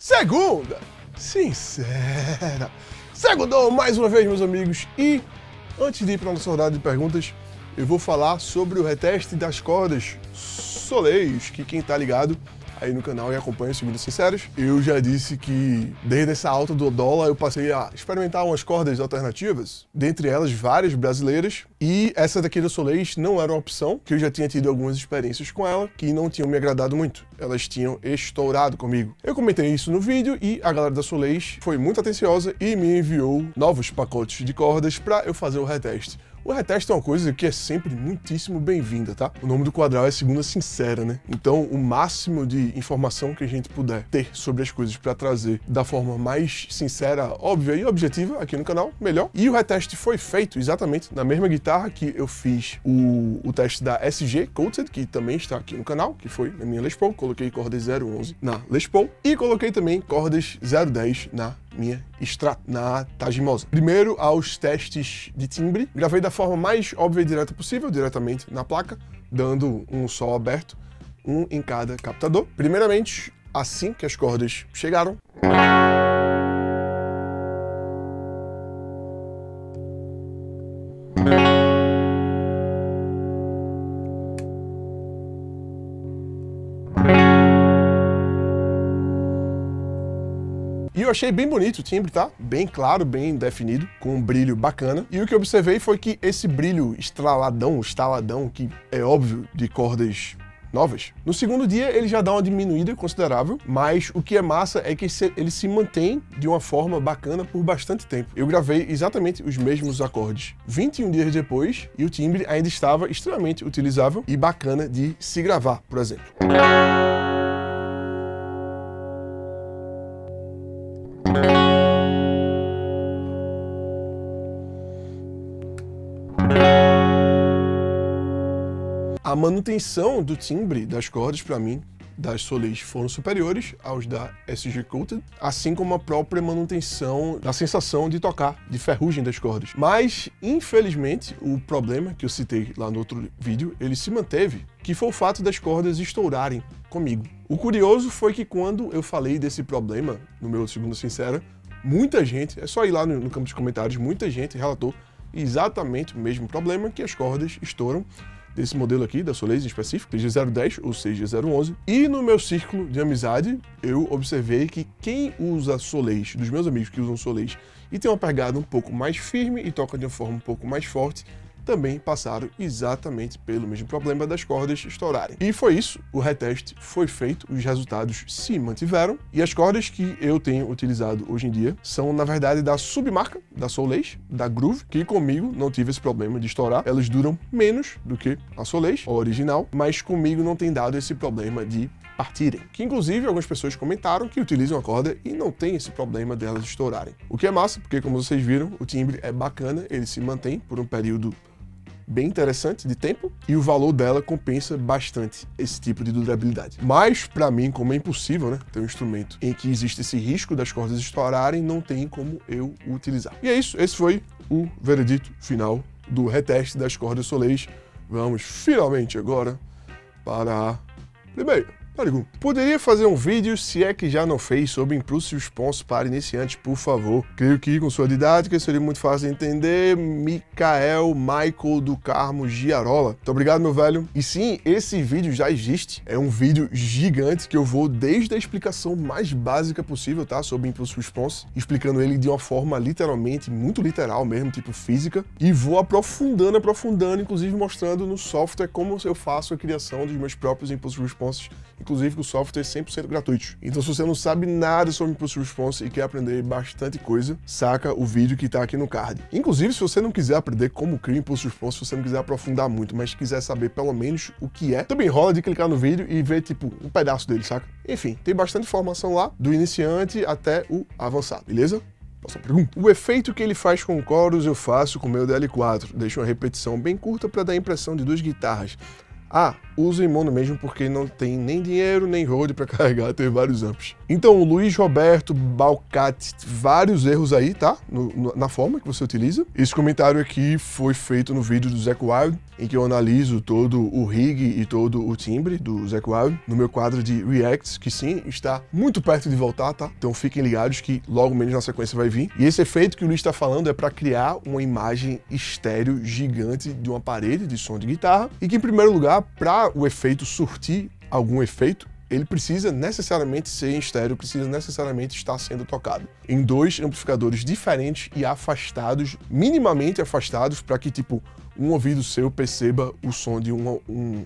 segunda, sincera. Segundou mais uma vez, meus amigos, e antes de ir para a nossa rodada de perguntas, eu vou falar sobre o reteste das cordas Soleis, que quem tá ligado aí no canal e acompanha os Segundas Sinceras, eu já disse que desde essa alta do dólar eu passei a experimentar umas cordas alternativas, dentre elas várias brasileiras, e essa daqui da Soleis não era uma opção, que eu já tinha tido algumas experiências com ela que não tinham me agradado muito. Elas tinham estourado comigo. Eu comentei isso no vídeo e a galera da Soleis foi muito atenciosa e me enviou novos pacotes de cordas para eu fazer o reteste. O reteste é uma coisa que é sempre muitíssimo bem-vinda, tá? O nome do quadral é Segunda Sincera, né? Então, o máximo de informação que a gente puder ter sobre as coisas para trazer da forma mais sincera, óbvia e objetiva aqui no canal, melhor. E o reteste foi feito exatamente na mesma guitarra que eu fiz o teste da SG Coated, que também está aqui no canal, que foi na minha Les Paul. Coloquei cordas 011 na Les Paul e coloquei também cordas 010 na minha Strat, na Tajimosa. Primeiro, aos testes de timbre, gravei da forma mais óbvia e direta possível, diretamente na placa, dando um sol aberto, um em cada captador. Primeiramente, assim que as cordas chegaram, e eu achei bem bonito o timbre, tá? Bem claro, bem definido, com um brilho bacana. E o que eu observei foi que esse brilho estaladão, que é óbvio de cordas novas, no segundo dia ele já dá uma diminuída considerável, mas o que é massa é que ele se mantém de uma forma bacana por bastante tempo. Eu gravei exatamente os mesmos acordes 21 dias depois e o timbre ainda estava extremamente utilizável e bacana de se gravar, por exemplo. A manutenção do timbre das cordas, para mim, das Soleis foram superiores aos da SG Coated, assim como a própria manutenção da sensação de tocar, de ferrugem das cordas. Mas, infelizmente, o problema que eu citei lá no outro vídeo, ele se manteve, que foi o fato das cordas estourarem comigo. O curioso foi que quando eu falei desse problema no meu Segunda Sincera, muita gente, é só ir lá no campo de comentários, muita gente relatou exatamente o mesmo problema, que as cordas estouram desse modelo aqui, da Soleis em específico, seja 010 ou seja 011. E no meu círculo de amizade, eu observei que quem usa Soleis, dos meus amigos que usam Soleis, e tem uma pegada um pouco mais firme e toca de uma forma um pouco mais forte, também passaram exatamente pelo mesmo problema das cordas estourarem. E foi isso, o reteste foi feito, os resultados se mantiveram, e as cordas que eu tenho utilizado hoje em dia são, na verdade, da submarca da Soleis, da Groove, que comigo não tive esse problema de estourar. Elas duram menos do que a Soleis, a original, mas comigo não tem dado esse problema de partirem. Que inclusive algumas pessoas comentaram que utilizam a corda e não tem esse problema delas estourarem. O que é massa, porque como vocês viram, o timbre é bacana, ele se mantém por um período bem interessante de tempo e o valor dela compensa bastante esse tipo de durabilidade. Mas, para mim, como é impossível, né, ter um instrumento em que existe esse risco das cordas estourarem, não tem como eu utilizar. E é isso, esse foi o veredito final do reteste das cordas Soleis. Vamos finalmente agora para a primeira pergunta. Poderia fazer um vídeo, se é que já não fez, sobre Impulse Response para iniciantes, por favor? Creio que com sua didática seria muito fácil de entender. Michael do Carmo Giarola. Muito obrigado, meu velho. E sim, esse vídeo já existe. É um vídeo gigante que eu vou desde a explicação mais básica possível, tá? Sobre Impulse Response, explicando ele de uma forma literalmente, muito literal mesmo, tipo física. E vou aprofundando, inclusive mostrando no software como eu faço a criação dos meus próprios Impulse Responses, inclusive com software 100% gratuito. Então, se você não sabe nada sobre Impulse Response e quer aprender bastante coisa, saca o vídeo que tá aqui no card. Inclusive, se você não quiser aprender como criar Impulse Response, se você não quiser aprofundar muito, mas quiser saber pelo menos o que é, também rola de clicar no vídeo e ver, tipo, um pedaço dele, saca? Enfim, tem bastante informação lá, do iniciante até o avançado, beleza? Próxima pergunta. O efeito que ele faz com coros eu faço com o meu DL4. Deixo uma repetição bem curta para dar a impressão de duas guitarras. Ah, usa em mono mesmo porque não tem nem dinheiro nem road para carregar, tem vários amps. Então, Luiz Roberto Balcati, vários erros aí, tá? Na forma que você utiliza. Esse comentário aqui foi feito no vídeo do Zakk Wylde, em que eu analiso todo o rig e todo o timbre do Zakk Wylde, no meu quadro de Reacts, que sim, está muito perto de voltar, tá? Então fiquem ligados que logo menos na sequência vai vir. E esse efeito que o Luiz está falando é para criar uma imagem estéreo gigante de uma parede de som de guitarra, e que, em primeiro lugar, para o efeito surtir algum efeito, ele precisa necessariamente ser em estéreo, precisa necessariamente estar sendo tocado em dois amplificadores diferentes e afastados, minimamente afastados, para que, tipo, um ouvido seu perceba o som de um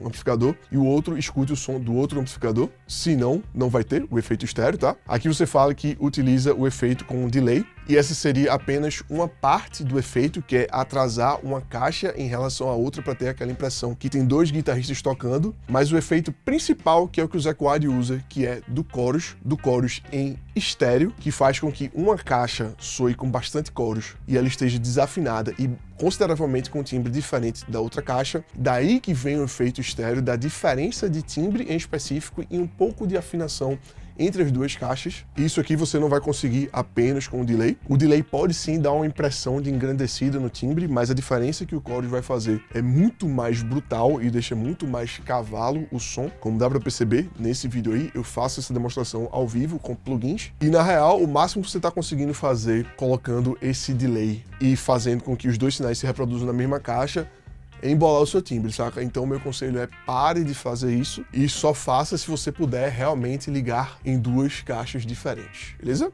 amplificador e o outro escute o som do outro amplificador, senão não vai ter o efeito estéreo, tá? Aqui você fala que utiliza o efeito com um delay, e essa seria apenas uma parte do efeito, que é atrasar uma caixa em relação à outra para ter aquela impressão que tem dois guitarristas tocando, mas o efeito principal, que é o que o Zakk Wylde usa, que é do chorus em estéreo, que faz com que uma caixa soe com bastante chorus e ela esteja desafinada e consideravelmente com um timbre diferente da outra caixa. Daí que vem o efeito estéreo, da diferença de timbre em específico e um pouco de afinação entre as duas caixas. Isso aqui você não vai conseguir apenas com o delay. O delay pode sim dar uma impressão de engrandecida no timbre, mas a diferença que o chorus vai fazer é muito mais brutal e deixa muito mais cavalo o som. Como dá para perceber nesse vídeo aí, eu faço essa demonstração ao vivo com plugins, e na real o máximo que você está conseguindo fazer colocando esse delay e fazendo com que os dois sinais se reproduzam na mesma caixa embolar o seu timbre, saca? Então o meu conselho é: pare de fazer isso e só faça se você puder realmente ligar em duas caixas diferentes, beleza?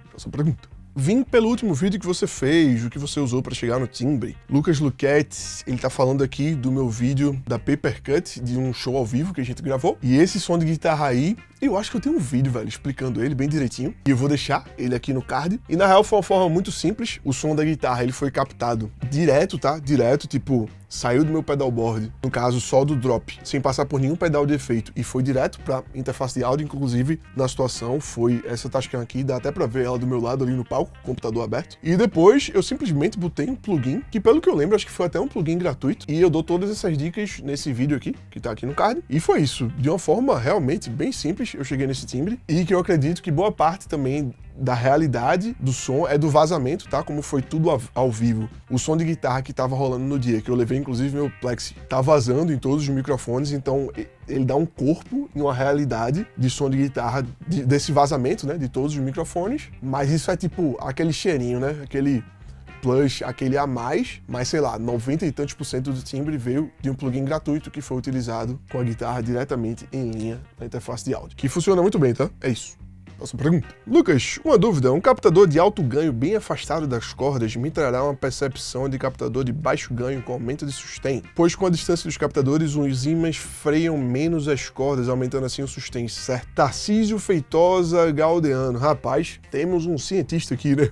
Próxima pergunta. Vim pelo último vídeo que você fez, o que você usou para chegar no timbre. Lucas Luquete, ele tá falando aqui do meu vídeo da Paper Cut, de um show ao vivo que a gente gravou. E esse som de guitarra aí, eu acho que eu tenho um vídeo, velho, explicando ele bem direitinho. E eu vou deixar ele aqui no card. E na real foi uma forma muito simples. O som da guitarra, ele foi captado direto, tá? Direto, tipo, saiu do meu pedalboard, no caso só do drop, sem passar por nenhum pedal de efeito, e foi direto pra interface de áudio. Inclusive, na situação, foi essa Tascam aqui, dá até pra ver ela do meu lado ali no palco, computador aberto. E depois, eu simplesmente botei um plugin, que pelo que eu lembro, acho que foi até um plugin gratuito, e eu dou todas essas dicas nesse vídeo aqui, que tá aqui no card. E foi isso, de uma forma realmente bem simples, eu cheguei nesse timbre, e que eu acredito que boa parte também da realidade do som é do vazamento, tá? Como foi tudo ao vivo. O som de guitarra que tava rolando no dia, que eu levei inclusive meu Plexi, tá vazando em todos os microfones, então ele dá um corpo e uma realidade de som de guitarra, desse vazamento, né? De todos os microfones, mas isso é tipo aquele cheirinho, né? Aquele plus, aquele a mais, mas sei lá, 90 e tantos % do timbre veio de um plugin gratuito que foi utilizado com a guitarra diretamente em linha na interface de áudio, que funciona muito bem, tá? É isso. Próxima pergunta. Lucas, uma dúvida. Um captador de alto ganho bem afastado das cordas me trará uma percepção de captador de baixo ganho com aumento de sustain, pois com a distância dos captadores, os ímãs freiam menos as cordas, aumentando assim o sustain, certo? Tarcísio Feitosa Galdeano. Rapaz, temos um cientista aqui, né?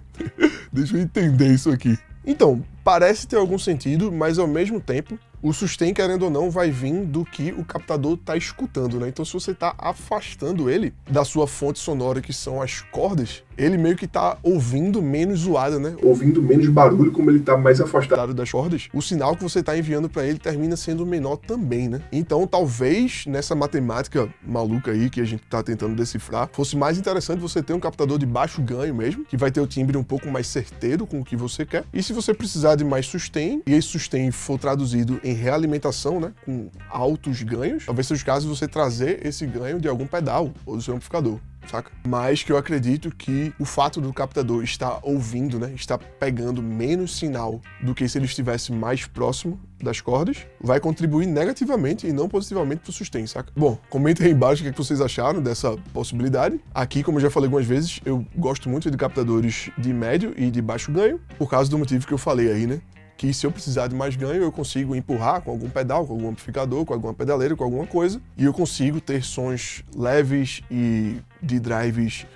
Deixa eu entender isso aqui. Então, parece ter algum sentido, mas ao mesmo tempo, o sustain, querendo ou não, vai vir do que o captador está escutando, né? Então, se você está afastando ele da sua fonte sonora, que são as cordas, ele meio que está ouvindo menos zoada, né? Ouvindo menos barulho, como ele está mais afastado das cordas. O sinal que você está enviando para ele termina sendo menor também, né? Então, talvez, nessa matemática maluca aí que a gente está tentando decifrar, fosse mais interessante você ter um captador de baixo ganho mesmo, que vai ter o timbre um pouco mais certeiro com o que você quer. E se você precisar de mais sustain, e esse sustain for traduzido em realimentação, né, com altos ganhos, talvez seja o caso de você trazer esse ganho de algum pedal ou do seu amplificador, saca? Mas que eu acredito que o fato do captador estar ouvindo, né, estar pegando menos sinal do que se ele estivesse mais próximo das cordas, vai contribuir negativamente e não positivamente para o sustain, saca? Bom, comentem aí embaixo o que vocês acharam dessa possibilidade. Aqui, como eu já falei algumas vezes, eu gosto muito de captadores de médio e de baixo ganho, por causa do motivo que eu falei aí, né? Que se eu precisar de mais ganho, eu consigo empurrar com algum pedal, com algum amplificador, com alguma pedaleira, com alguma coisa, e eu consigo ter sons leves e de drives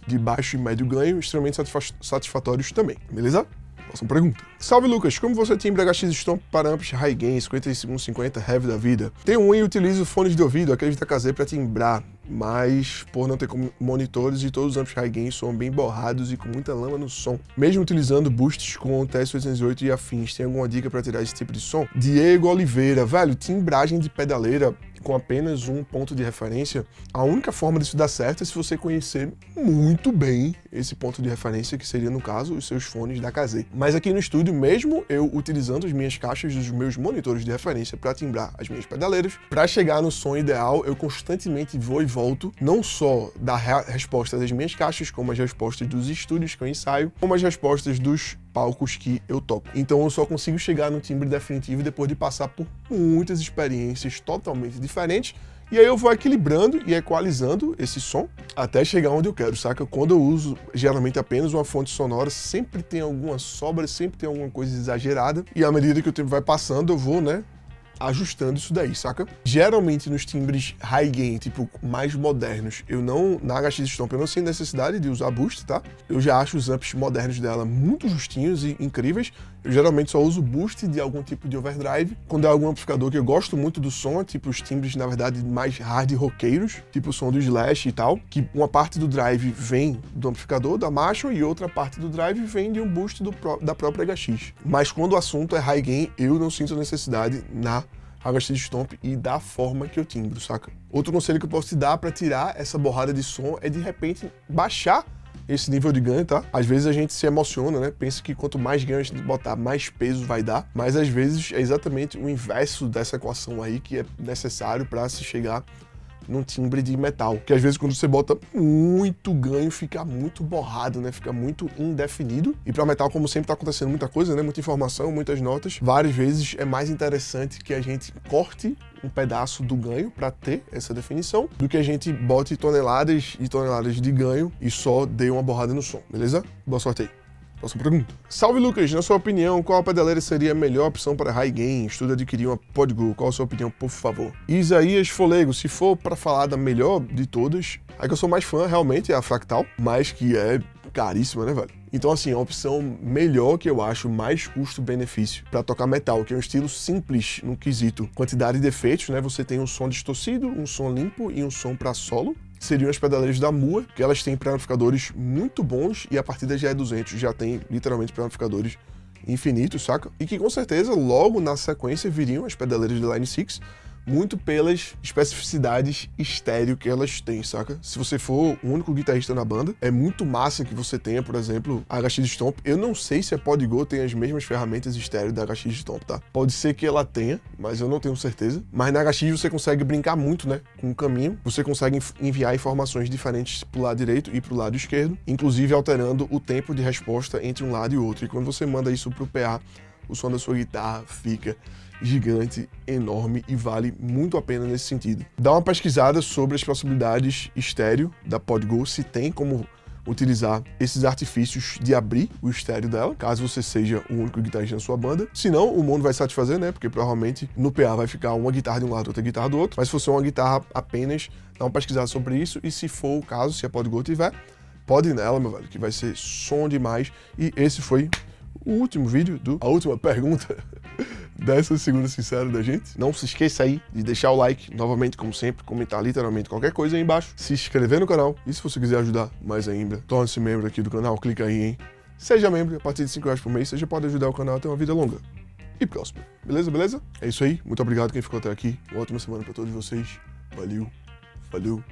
de baixo e médio ganho extremamente satisfatórios também, beleza? Próxima pergunta. Salve Lucas, como você timbra HX Stomp para amps high gain 5150 heavy da vida? Tenho um e utilizo fones de ouvido, aqueles da KZ para timbrar. mas por não ter monitores e todos os amplos high gain soam bem borrados e com muita lama no som. Mesmo utilizando boosts com o TS-808 e afins, tem alguma dica para tirar esse tipo de som? Diego Oliveira, velho, timbragem de pedaleira com apenas um ponto de referência, a única forma disso dar certo é se você conhecer muito bem esse ponto de referência, que seria, no caso, os seus fones da KZ. Mas aqui no estúdio, mesmo eu utilizando as minhas caixas dos meus monitores de referência para timbrar as minhas pedaleiras, para chegar no som ideal, eu constantemente vou e volto, não só da resposta das minhas caixas, como as respostas dos estúdios que eu ensaio, como as respostas dos palcos que eu toco. Então eu só consigo chegar no timbre definitivo depois de passar por muitas experiências totalmente diferentes, e aí eu vou equilibrando e equalizando esse som até chegar onde eu quero, saca? Quando eu uso geralmente apenas uma fonte sonora, sempre tem alguma sobra, sempre tem alguma coisa exagerada, e à medida que o tempo vai passando eu vou, né, ajustando isso daí, saca? Geralmente nos timbres high gain, tipo, mais modernos, na HX Stomp eu não sei necessidade de usar boost, tá? Eu já acho os amps modernos dela muito justinhos e incríveis. Eu geralmente só uso boost de algum tipo de overdrive. Quando é algum amplificador que eu gosto muito do som, tipo os timbres, na verdade, mais hard roqueiros, tipo o som do Slash e tal, que uma parte do drive vem do amplificador, da Marshall, e outra parte do drive vem de um boost da própria HX. Mas quando o assunto é high gain, eu não sinto necessidade na HX Stomp e da forma que eu timbro, saca? Outro conselho que eu posso te dar para tirar essa borrada de som é, de repente, baixar esse nível de ganho, tá? Às vezes a gente se emociona, né? Pensa que quanto mais ganho a gente botar, mais peso vai dar, mas às vezes é exatamente o inverso dessa equação aí que é necessário para se chegar num timbre de metal, que às vezes quando você bota muito ganho fica muito borrado, né? Fica muito indefinido. E para metal, como sempre tá acontecendo muita coisa, né? Muita informação, muitas notas, várias vezes é mais interessante que a gente corte um pedaço do ganho para ter essa definição, do que a gente bote toneladas e toneladas de ganho e só dê uma borrada no som, beleza? Boa sorte aí. Próxima pergunta. Salve, Lucas! Na sua opinião, qual pedaleira seria a melhor opção para high gain? Estudo adquirir uma PodGo. Qual a sua opinião, por favor? Isaías Folego, se for para falar da melhor de todas, a que eu sou mais fã realmente é a Fractal, mas que é caríssima, né, velho? Então, assim, a opção melhor que eu acho, mais custo-benefício para tocar metal, que é um estilo simples no quesito quantidade de efeitos, né? Você tem um som distorcido, um som limpo e um som para solo. Seriam as pedaleiras da Mua, que elas têm pré-amplificadores muito bons e a partir da GE200 já tem literalmente pré-amplificadores infinitos, saca? E que com certeza logo na sequência viriam as pedaleiras de Line 6, muito pelas especificidades estéreo que elas têm, saca? Se você for o único guitarrista na banda, é muito massa que você tenha, por exemplo, a HX Stomp. Eu não sei se a PodGo tem as mesmas ferramentas estéreo da HX Stomp, tá? Pode ser que ela tenha, mas eu não tenho certeza. Mas na HX você consegue brincar muito, né? Com o caminho. Você consegue enviar informações diferentes pro lado direito e pro lado esquerdo, inclusive alterando o tempo de resposta entre um lado e outro. E quando você manda isso pro PA, o som da sua guitarra fica gigante, enorme e vale muito a pena nesse sentido. Dá uma pesquisada sobre as possibilidades estéreo da PodGo, se tem como utilizar esses artifícios de abrir o estéreo dela, caso você seja o único guitarrista na sua banda. Se não, o mundo vai satisfazer, né? Porque provavelmente no PA vai ficar uma guitarra de um lado, outra guitarra do outro. Mas se for uma guitarra apenas, dá uma pesquisada sobre isso. E se for o caso, se a PodGo tiver, pode ir nela, meu velho, que vai ser som demais. E esse foi o último vídeo a última pergunta dessa segunda sincera da gente. Não se esqueça aí de deixar o like, novamente, como sempre, comentar literalmente qualquer coisa aí embaixo, se inscrever no canal e se você quiser ajudar mais ainda, torne-se membro aqui do canal, clica aí em Seja Membro, a partir de R$5 por mês, você já pode ajudar o canal a ter uma vida longa e próspera. Beleza, beleza? É isso aí, muito obrigado quem ficou até aqui, uma ótima semana pra todos vocês, valeu, falou.